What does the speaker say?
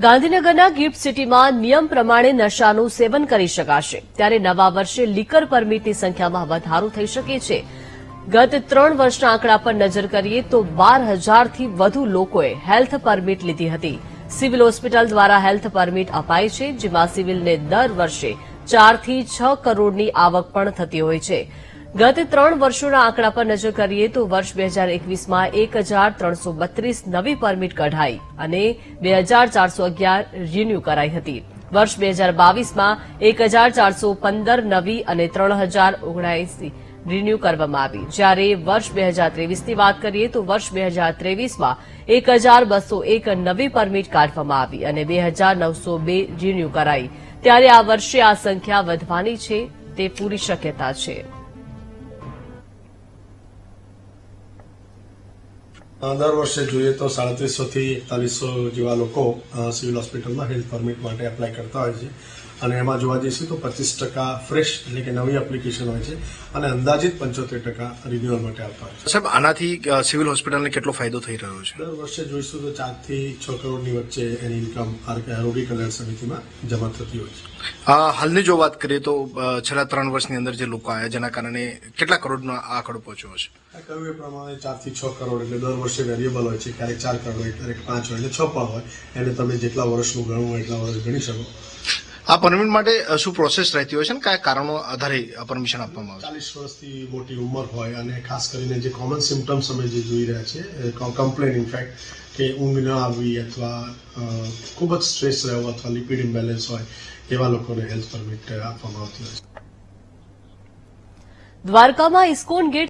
ગાંધીનગરના ગિફ્ટ સિટીમાં નિયમ પ્રમાણે નશાનું સેવન કરી શકાશે, ત્યારે નવા વર્ષે લીકર પરમિટની સંખ્યામાં વધારો થઈ શકે છે. ગત 3 વર્ષના આંકડા પર નજર કરીએ તો 12,000થી વધુ લોકોએ હેલ્થ પરમિટ લીધી હતી. સિવિલ હોસ્પિટલ દ્વારા હેલ્થ પરમિટ અપાય છે, જેમાં સિવિલને દર વર્ષે 4 થી 6 કરોડની આવક પણ થતી હોય છે. ગત 3 વર્ષોના આંકડા પર નજર કરીએ તો વર્ષ 2021માં 1,332 નવી પરમિટ કઢાઈ અને 2,411 રિન્યુ કરાઈ હતી. વર્ષ 2022માં 1,415 નવી અને 3,079 રિન્યુ કરવામાં આવી. જ્યારે વર્ષ 2023ની વાત કરીએ તો વર્ષ 2023માં 1,201 નવી પરમિટ કાઢવામાં આવી અને 2,902 રિન્યુ કરાઈ. ત્યારે આ વર્ષે આ સંખ્યા વધવાની છે તે પૂરી શક્યતા છે. દર વર્ષે જોઈએ તો 350 થી 4100 જેવા લોકો સિવિલ હોસ્પિટલમાં હેલ્થ પરમિટ માટે એપ્લાય કરતા હોય છે અને એમાં જોવા જઈશું તો 25% ફ્રેશ એટલે કે નવી એપ્લિકેશન હોય છે અને અંદાજિત 75% રિન્યુઅલ માટે આવતા હોય છે. સાહેબ, આનાથી સિવિલ હોસ્પિટલને કેટલો ફાયદો થઈ રહ્યો છે? દર વર્ષે જોઈશું તો 4 થી 6 કરોડની વચ્ચે એની ઇન્કમ આરોગ્ય કલ્યાણ સમિતિમાં જમા થતી હોય છે. હાલની જો વાત કરીએ તો છેલ્લા 3 વર્ષની અંદર જે લોકો આવ્યા જેના કારણે કેટલા કરોડનો આંકડો પહોંચ્યો હશે? કહ્યું એ પ્રમાણે 4 થી 6 કરોડ એટલે દર વર્ષે વેરિયેબલ હોય છે. ક્યારેક 4 કરોડ હોય, ક્યારેક 5 હોય એટલે 6 પણ હોય. એને તમે જેટલા વર્ષનું ગણવું હોય એટલા વર્ષ ગણી શકો. આ પરમિટ માટે શું પ્રોસેસ રહેતી હોય છે ને કયા કારણો આધારે પરમિશન આપવામાં આવે? 40 વર્ષથી મોટી ઉંમર હોય અને ખાસ કરીને જે કોમન સિમ્ટમ્સ અમે જે જોઈ રહ્યા છે, કમ્પ્લેન ઇનફેક્ટ કે ઊંઘ ન આવવી અથવા ખૂબ જ સ્ટ્રેસ રહેવો અથવા લિપિડ ઇમ્બેલેન્સ હોય એવા લોકોને હેલ્થ પરમિટ આપવામાં આવતી હોય છે. દ્વારકામાં ઇસ્કોન ગેટ